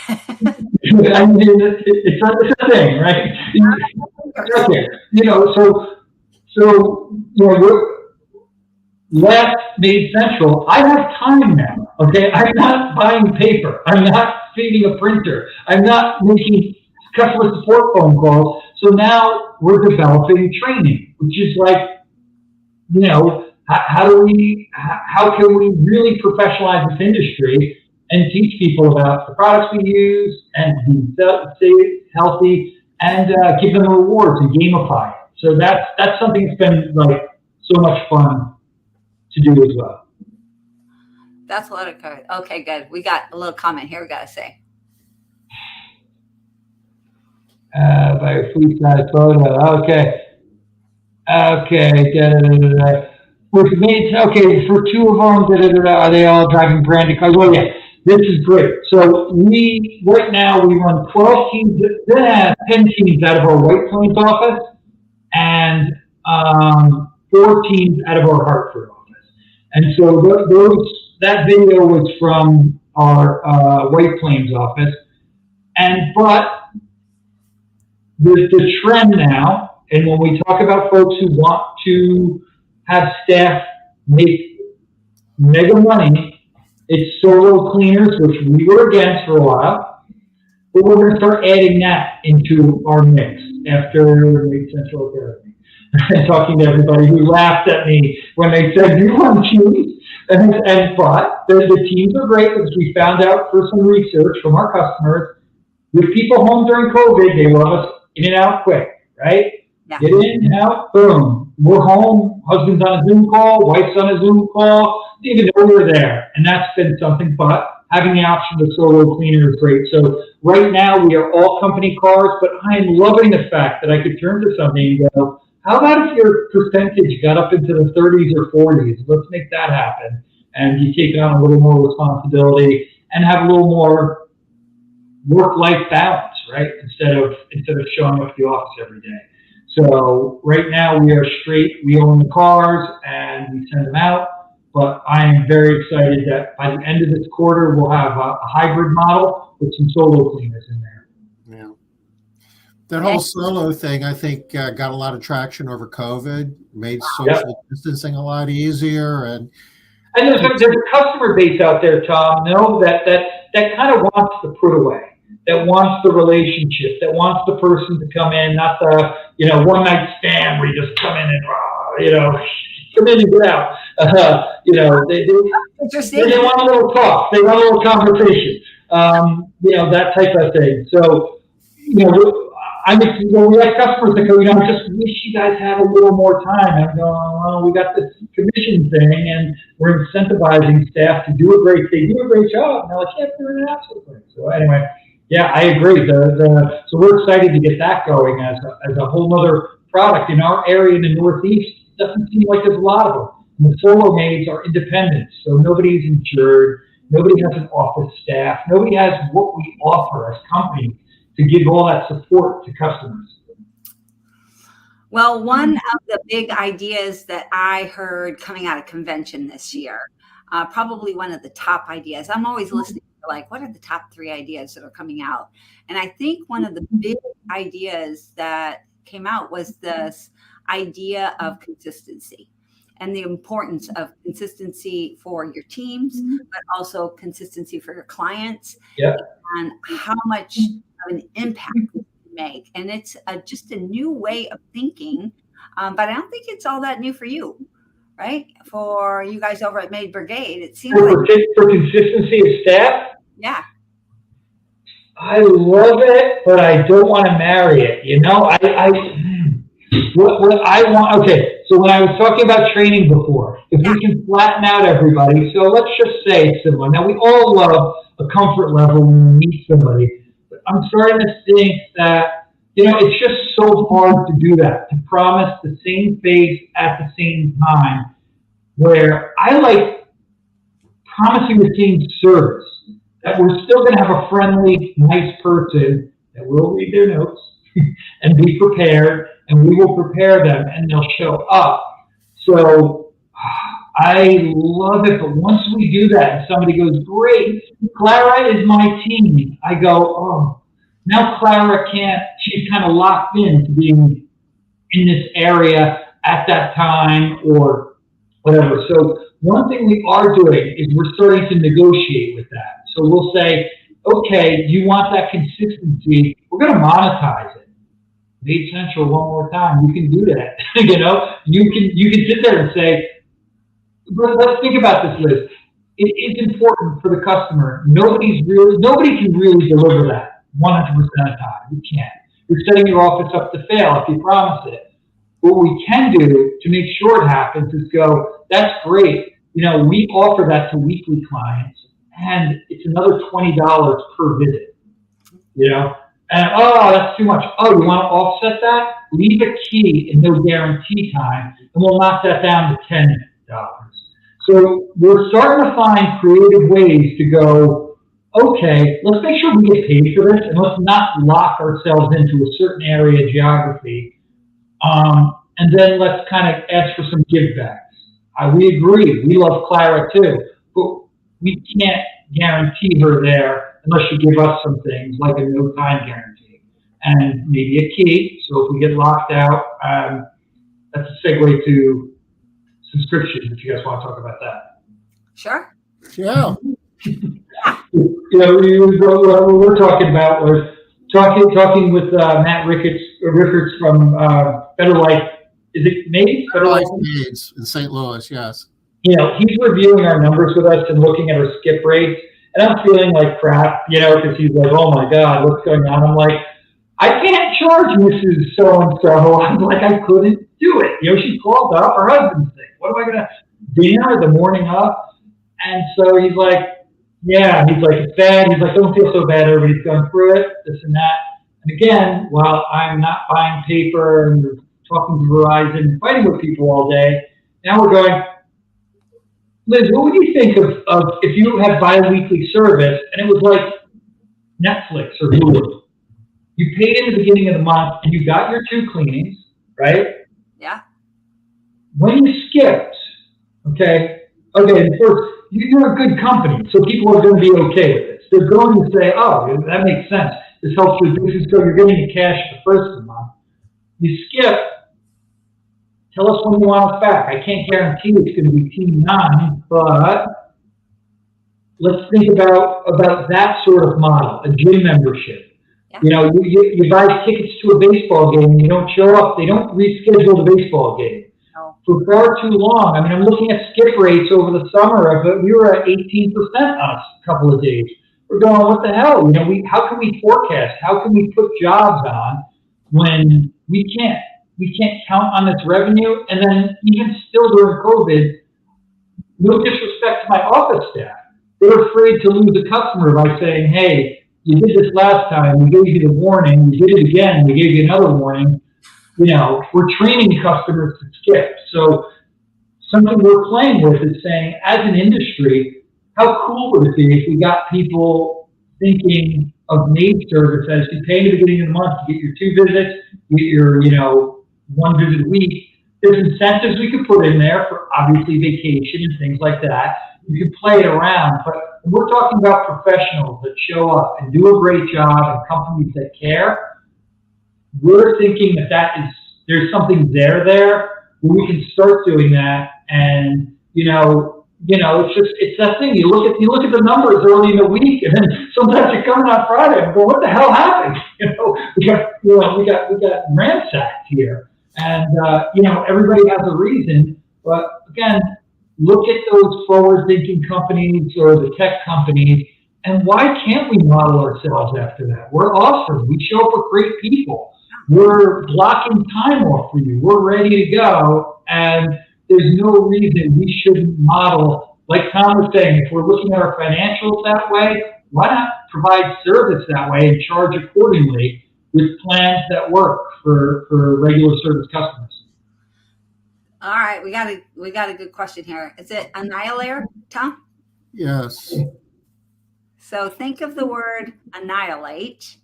I mean, it's a thing, right? Okay, last MaidCentral, I have time now, okay? I'm not buying paper. I'm not feeding a printer. I'm not making customer support phone calls. So now we're developing training, which is like, how can we really professionalize this industry and teach people about the products we use and be safe, healthy, and give them rewards and gamify it. So that's something that's been like so much fun to do as well. That's a lot of code. Okay, good. We got a little comment here we got to say. By a free size photo. Okay. For two of them, are they all driving branded cars? Well, yeah. This is great. So right now we run 12 teams, 10 teams out of our White Plains office and 4 teams out of our Hartford office. And so that video was from our White Plains office. But the trend now, and when we talk about folks who want to have staff make mega money, it's solo cleaners, which we were against for a while, but we're going to start adding that into our mix after MaidCentral Academy. And talking to everybody who laughed at me when they said, "Do you want to choose?" But the teams are great because we found out through some research from our customers, with people home during COVID, they love us in and out quick, right? Yeah. Get in, out, boom. We're home. Husband's on a Zoom call. Wife's on a Zoom call. Didn't even know we were there. And that's been something. But having the option of solo cleaner is great. So right now we are all company cars, but I'm loving the fact that I could turn to somebody and go, how about if your percentage got up into the 30s or 40s? Let's make that happen. And you take on a little more responsibility and have a little more work-life balance, right? Instead of showing up at the office every day. So right now we are straight. We own the cars and we send them out. But I am very excited that by the end of this quarter we'll have a hybrid model with some solo cleaners in there. Yeah. That whole solo thing, I think, got a lot of traction over COVID. Made social distancing a lot easier, and there's a customer base out there, Tom, that kind of wants the put away. That wants the relationship, that wants the person to come in, not the, one night stand where you just come in and, come in and get out. They want a little talk. They want a little conversation. That type of thing. So, we have customers that go, I just wish you guys had a little more time. I'm going, well, we got this commission thing and we're incentivizing staff to do a great job. And they're like, yeah, they're an absolute thing. So anyway, yeah, I agree. So we're excited to get that going as a whole other product in our area in the Northeast. It doesn't seem like there's a lot of them. And the solo maids are independent, so nobody's insured. Nobody has an office staff. Nobody has what we offer as companies to give all that support to customers. Well, one of the big ideas that I heard coming out of convention this year, probably one of the top ideas. I'm always listening to what are the top 3 ideas that are coming out? And I think one of the big ideas that came out was this idea of consistency and the importance of consistency for your teams, but also consistency for your clients, and how much of an impact you make. And it's just a new way of thinking, but I don't think it's all that new for you, right? For you guys over at Maid Brigade, it seems for consistency of staff. Yeah. I love it, but I don't want to marry it. What I want. Okay, so when I was talking about training before, if we can flatten out everybody, so let's just say it's similar. Now we all love a comfort level when we meet somebody, but I'm starting to think that it's just so hard to do that, to promise the same face at the same time. Where I like promising the same service, that we're still going to have a friendly, nice person that will read their notes and be prepared, and we will prepare them, and they'll show up. So I love it, but once we do that, and somebody goes, great, Clara is my team, I go, oh, now Clara can't, she's kind of locked in to being in this area at that time or whatever. So one thing we are doing is we're starting to negotiate with that. So we'll say, okay, you want that consistency, we're going to monetize it. MaidCentral one more time, you can do that. You can sit there and say, let's think about this, Liz. It is important for the customer. Nobody can really deliver that 100% of the time. You can't. You're setting your office up to fail if you promise it. What we can do to make sure it happens is go, that's great. We offer that to weekly clients, and it's another $20 per visit. And that's too much. Oh, you want to offset that? Leave a key and no guarantee time, and we'll knock that down to $10. So we're starting to find creative ways to go, okay, let's make sure we get paid for this, and let's not lock ourselves into a certain area geography. And then let's kind of ask for some givebacks. We agree. We love Clara too, but we can't guarantee her there unless you give us some things like a no time guarantee and maybe a key. So if we get locked out, that's a segue to subscriptions if you guys want to talk about that. Sure. Yeah. We're talking about was talking with Matt Rickards from Better Life. Is it Maid? Better Life Maids in St. Louis, yes. He's reviewing our numbers with us and looking at our skip rates, and I'm feeling like crap, because he's like, oh my God, what's going on? I'm like, I can't charge Mrs. So-and-so. I'm like, I couldn't do it. She called up, her husband's sick. What am I going to, dinner the morning of? And so he's like, yeah, he's like, it's bad. He's like, don't feel so bad. Everybody's going through it, this and that. And again, while I'm not buying paper and talking to Verizon and fighting with people all day, now we're going, Liz, what would you think of if you had bi-weekly service and it was like Netflix or Hulu? You paid in the beginning of the month and you got your 2 cleanings, right? Yeah. When you skipped, okay, first, you're a good company, so people are going to be okay with this. They're going to say, oh, that makes sense. This helps with business, so you're getting the cash the first of the month. You skip, tell us when you want us back. I can't guarantee it's going to be Team 9, but let's think about that sort of model, a gym membership. Yeah. You buy tickets to a baseball game, and you don't show up, they don't reschedule the baseball game. For far too long. I mean, I'm looking at skip rates over the summer, but we were at 18% on a couple of days. We're going, what the hell? How can we forecast? How can we put jobs on when we can't? We can't count on this revenue. And then even still during COVID, no disrespect to my office staff, they're afraid to lose a customer by saying, hey, you did this last time, we gave you the warning, you did it again, we gave you another warning. We're training customers to skip. So something we're playing with is saying, as an industry, how cool would it be if we got people thinking of maid service as you pay in the beginning of the month, you get your 2 visits, you get your 1 visit a week. There's incentives we could put in there for obviously vacation and things like that. You can play it around, but when we're talking about professionals that show up and do a great job and companies that care, we're thinking that there's something there where we can start doing that. And it's that thing. You look at the numbers early in the week, and then sometimes you're coming on Friday and go, what the hell happened? We got ransacked here, and everybody has a reason. But again, look at those forward-thinking companies or the tech companies, and why can't we model ourselves after that? We're awesome. We show up with great people. We're blocking time off for you. We're ready to go, and there's no reason we shouldn't model. Like Tom was saying, if we're looking at our financials that way, why not provide service that way and charge accordingly with plans that work for regular service customers? All right, we got a good question here. Is it annihilator, Tom? Yes. So think of the word annihilate,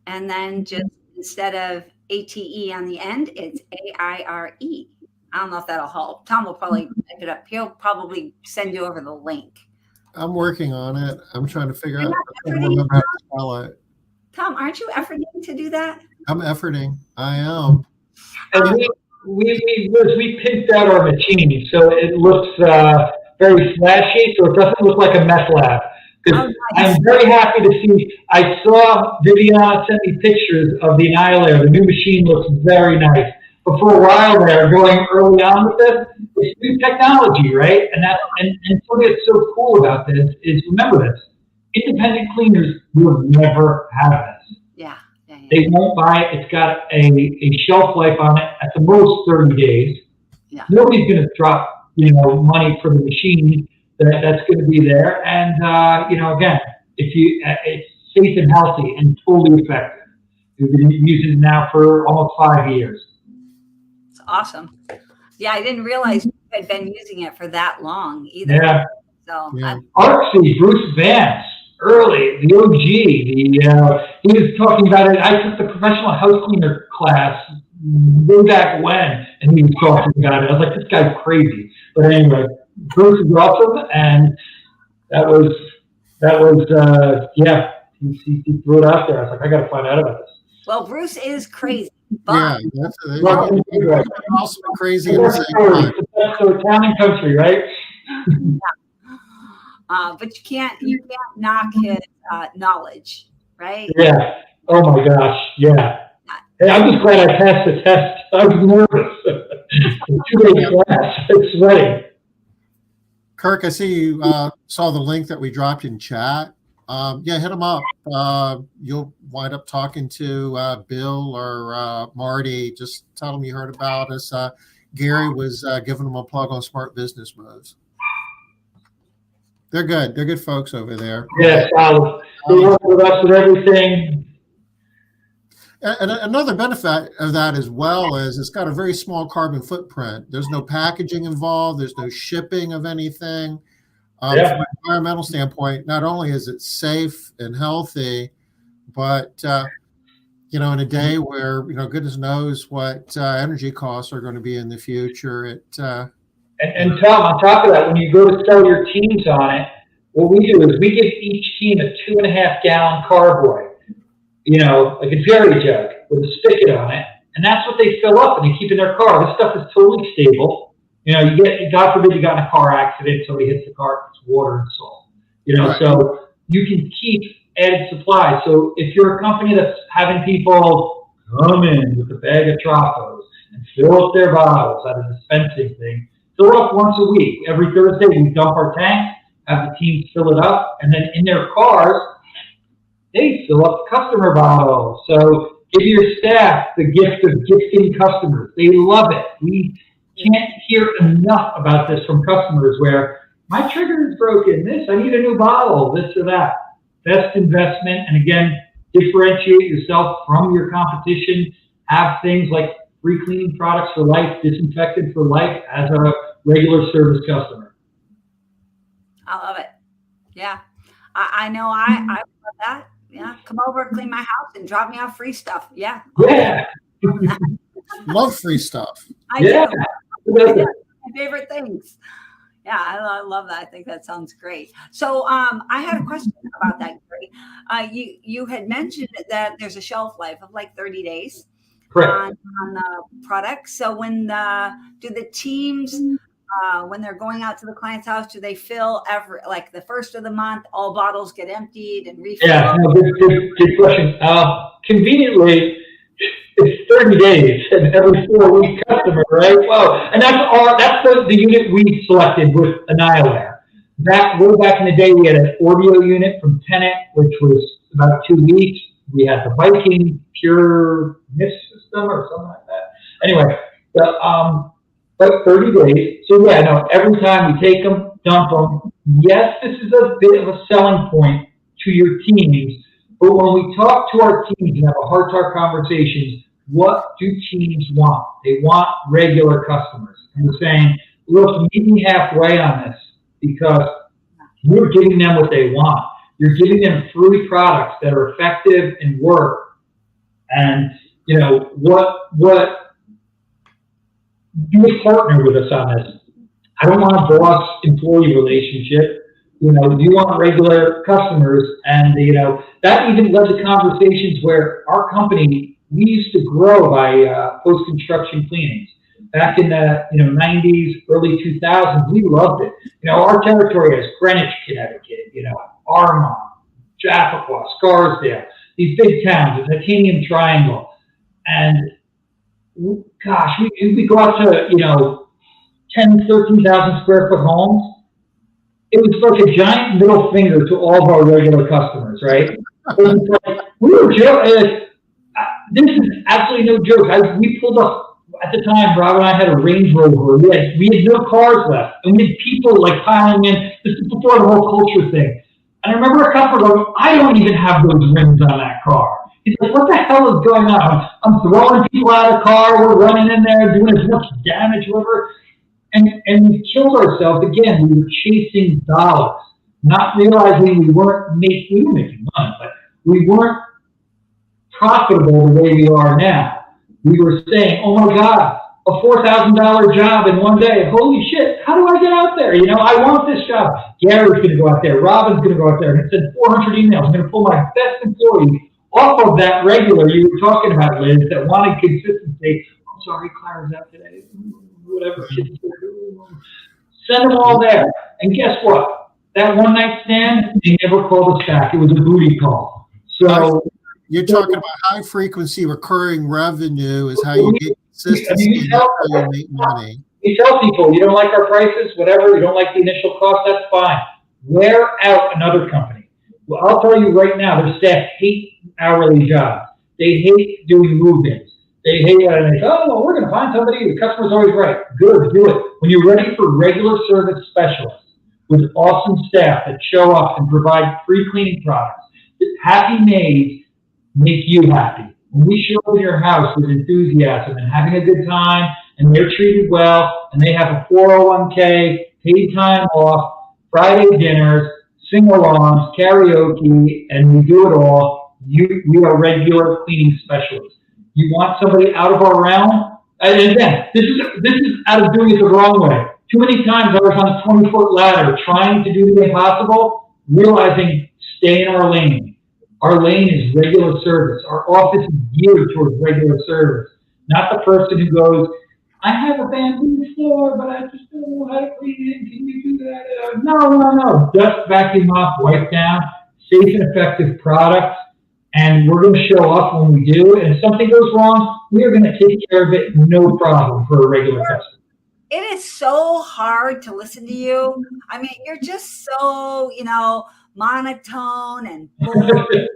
and then just instead of ATE on the end, it's AIRE. I don't know if that'll help. Tom will probably type it up. He'll probably send you over the link. I'm working on it. I'm trying to figure out how to spell it. Tom, aren't you efforting to do that? I'm efforting. I am. And we pimped out our machine, so it looks very flashy, so it doesn't look like a meth lab. Nice. I'm very happy to see. I saw Viviana sent me pictures of the Annihilator. The new machine looks very nice. But for a while there, going early on with this, it's new technology, right? And something that's so cool about this is, remember this, independent cleaners will never have this. Yeah. They won't buy it. It's got a shelf life on it at the most 30 days. Yeah. Nobody's going to drop money for the machine that's going to be there. And again, it's safe and healthy and totally effective. We've been using it now for almost 5 years. It's awesome. Yeah, I didn't realize you had been using it for that long either. Yeah. So Artsy, Bruce Vance, early, the OG, he was talking about it. I took the professional house cleaner class way back when, and he was talking about it. I was like, this guy's crazy. But anyway, Bruce is awesome, and that was he threw it out there. I was like, I got to find out about this. Well, Bruce is crazy. Yeah, But that's also crazy at the same time. So town and country, right? but you can't knock his knowledge, right? Yeah. Oh my gosh. Yeah. Hey, I'm just glad I passed the test. I was nervous. 2-day class. It's sweating. Kirk, I see you saw the link that we dropped in chat. Yeah, hit them up. You'll wind up talking to Bill or Marty. Just tell them you heard about us. Gary was giving them a plug on Smart Business Moves. They're good. They're good folks over there. Yeah, solid. They work with us with everything. And another benefit of that as well is it's got a very small carbon footprint. There's no packaging involved. There's no shipping of anything. From an environmental standpoint, not only is it safe and healthy, but in a day where goodness knows what energy costs are going to be in the future. And Tom, on top of that, when you go to sell your teams on it, what we do is we give each team a 2.5-gallon carboy, like a jerry jug with a spigot on it, and that's what they fill up and they keep in their car. This stuff is totally stable. You get, God forbid you got in a car accident, somebody hits the car, it's water and salt. Right. So you can keep added supply. So if you're a company that's having people come in with a bag of Tropos and fill up their bottles at a dispensing thing, fill it up once a week. Every Thursday we dump our tank, have the teams fill it up, and then in their cars, they fill up customer bottles. So give your staff the gift of gifting customers. They love it. We can't hear enough about this from customers where my trigger is broken, I need a new bottle, this or that. Best investment, and again, differentiate yourself from your competition. Have things like free cleaning products for life, disinfectant for life as a regular service customer. I love it. Yeah. I know I love that. Yeah. Come over, clean my house, and drop me off free stuff. Yeah. Yeah. Love free stuff. I do. My favorite things. Yeah, I love that. I think that sounds great. So I had a question about that, Gary. You had mentioned that there's a shelf life of like 30 days on the product. So when do the teams, when they're going out to the client's house, do they fill like the first of the month, all bottles get emptied and refilled? Yeah, no, good question. Conveniently, it's 30 days and every 4-week customer, right? Well, and that's the unit we selected with Annihilare. That way back in the day, we had an Audio unit from Tenet, which was about 2 weeks. We had the Viking Pure Mist system or something like that. Anyway, but 30 days. So yeah, no, every time we take them, dump them. Yes, this is a bit of a selling point to your teams. But when we talk to our teams and have a heart-to-heart conversations, what do teams want? They want regular customers. And we're saying, look, meet me halfway on this because you're giving them what they want. You're giving them free products that are effective and work. And, what you partner with us on this. I don't want a boss-employee relationship. You want regular customers, and that even led to conversations where our company, we used to grow by post-construction cleanings. Back in the 90s, early 2000s, we loved it. Our territory has Greenwich, Connecticut, Armonk, Chappaqua, Scarsdale, these big towns, the Titanium Triangle, and gosh, we go out to 10, 13,000 square foot homes. It was like a giant middle finger to all of our regular customers, right? It was like, we were joking. This is absolutely no joke. We pulled up at the time. Rob and I had a Range Rover. We had no cars left, and we had people like piling in. This is before the whole culture thing. And I remember a customer going, "I don't even have those rims on that car." He's like, "What the hell is going on? I'm throwing people out of the car. We're running in there doing as much damage, whatever." And we killed ourselves again. We were chasing dollars. not realizing we were making money, but we weren't profitable the way we are now. We were saying, oh my God, a $4,000 job in one day. Holy shit, how do I get out there? You know, I want this job. Gary's going to go out there. Robin's going to go out there and send 400 emails. I'm going to pull my best employee off of that regular you were talking about, Liz, that wanted consistency. I'm sorry, Clara's out today. Whatever. Send them all there. And guess what? That one night stand, they never called us back. It was a booty call. So you're talking about high frequency recurring revenue is how you get consistency and how you make money. We tell people, you don't like our prices, whatever, you don't like the initial cost, that's fine. Wear out another company. Well, I'll tell you right now, their staff hate hourly jobs. They hate doing move-ins. They hate it. And they say, oh, well, we're going to find somebody. The customer's always right. Good, do it. When you're ready for regular service specialists with awesome staff that show up and provide free cleaning products, happy maids make you happy. When we show up in your house with enthusiasm and having a good time, and they're treated well, and they have a 401k, paid time off, Friday dinners, sing-alongs, karaoke, and we do it all, we are regular cleaning specialists. You want somebody out of our realm? And again, this is out of doing it the wrong way. Too many times I was on a 20-foot ladder trying to do the impossible, realizing stay in our lane. Our lane is regular service. Our office is geared towards regular service, not the person who goes, I have a bamboo floor, but I just don't know how to clean it. Can you do that? No. Dust, vacuum up, wipe down, safe and effective products. And we're going to show up when we do. And if something goes wrong, we are going to take care of it, no problem, for a regular customer. It is so hard to listen to you. I mean, you're just so, monotone and boring.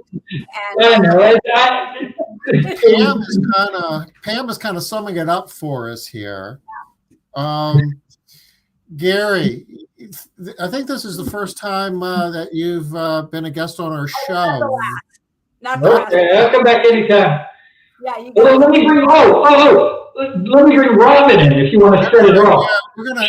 Pam is kind of summing it up for us here. Gary, I think this is the first time that you've been a guest on our show. Not the last. Okay, I'll come back anytime. Yeah, you well, let me bring Robin in if you want to set it off.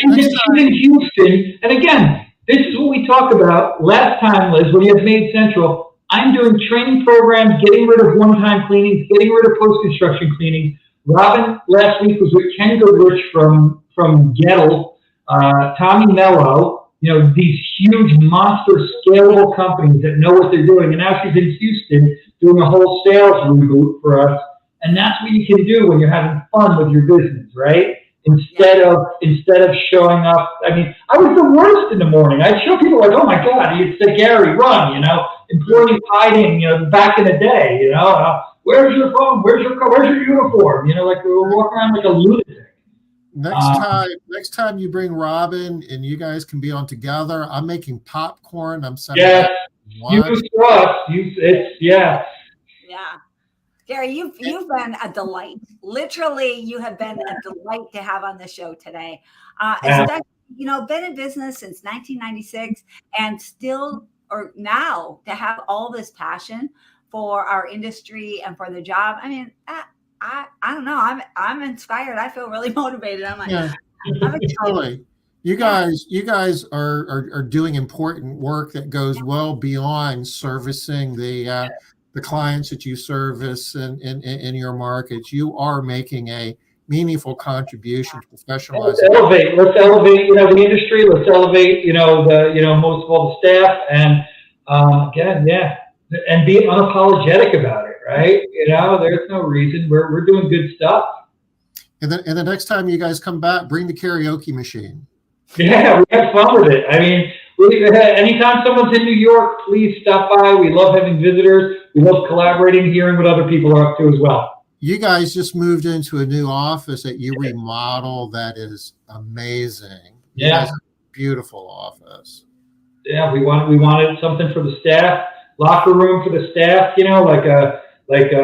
She's in Houston, and again, this is what we talked about last time, Liz, when you have MaidCentral. I'm doing training programs, getting rid of one-time cleanings, getting rid of post-construction cleaning. Robin last week was with Ken Goodrich from Gettle, Tommy Mello, these huge monster scalable companies that know what they're doing. And now she's in Houston doing a whole sales reboot for us. And that's what you can do when you're having fun with your business, right? Instead of showing up, I mean, I was the worst in the morning. I'd show people like, oh my God, you'd say, Gary, run, employee hiding, back in the day, where's your phone? Where's your car? Where's your uniform? Like we were walking around like a lunatic. Next time you bring Robin and you guys can be on together. I'm making popcorn. I'm sending. Yeah, yeah. Gary, you've been a delight. Literally, you have been a delight to have on the show today. Especially, been in business since 1996 and still, or now, to have all this passion for our industry and for the job. I mean, I don't know. I'm inspired. I feel really motivated. I'm like, yeah. Truly. You guys are doing important work that goes well beyond servicing the clients that you service in your markets. You are making a meaningful contribution to professionalizing. Let's elevate, the industry. Let's elevate, most of all the staff, and and be unapologetic about it, right? There's no reason. We're doing good stuff. And the next time you guys come back, bring the karaoke machine. Yeah, we have fun with it. I mean, anytime someone's in New York, please stop by. We love having visitors. We love collaborating, hearing what other people are up to as well. You guys just moved into a new office that you remodel. That is amazing. Yeah, beautiful office. Yeah, we wanted something for the staff, locker room for the staff. Like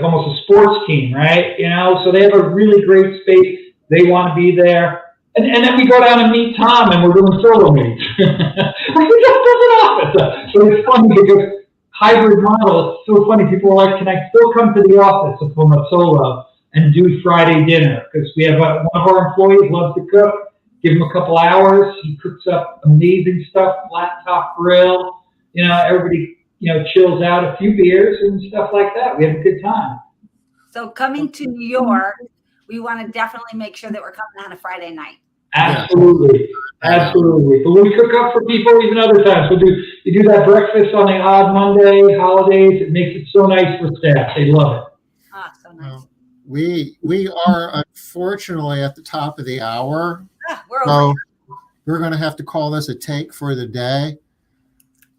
almost a sports team, right? So they have a really great space. They want to be there. And then we go down and meet Tom, and we're doing solo meets. We just built an office. So it's funny because hybrid model, it's so funny. People are like, can I still come to the office if I'm a solo and do Friday dinner? Because we have one of our employees loves to cook. give him a couple hours. He cooks up amazing stuff, flat top grill. Everybody, chills out, a few beers and stuff like that. We have a good time. So coming to New York, we want to definitely make sure that we're coming on a Friday night. Absolutely. Absolutely. But we cook up for people even other times. You do that breakfast on the odd Monday, holidays. It makes it so nice for staff. They love it. Ah, so nice. We are unfortunately at the top of the hour. We're So over. we're going to have to call this a take for the day.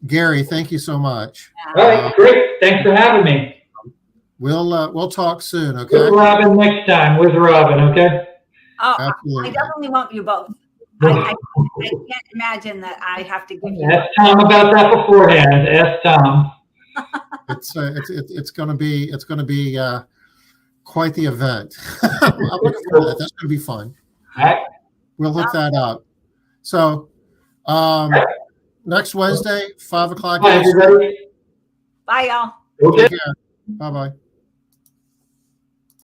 Gary, thank you so much. All right, great. Thanks for having me. We'll talk soon, okay? Where's Robin next time? Where's Robin, okay? Oh, Absolutely. I definitely want you both. I can't imagine that I have to give you. Ask Tom about that beforehand. Ask Tom. It's going to be quite the event. I'm looking forward to that. That's going to be fun. All right. We'll hook that up. So next Wednesday, 5 o'clock. Bye, everybody. Bye, y'all. Okay. Take care. Bye-bye.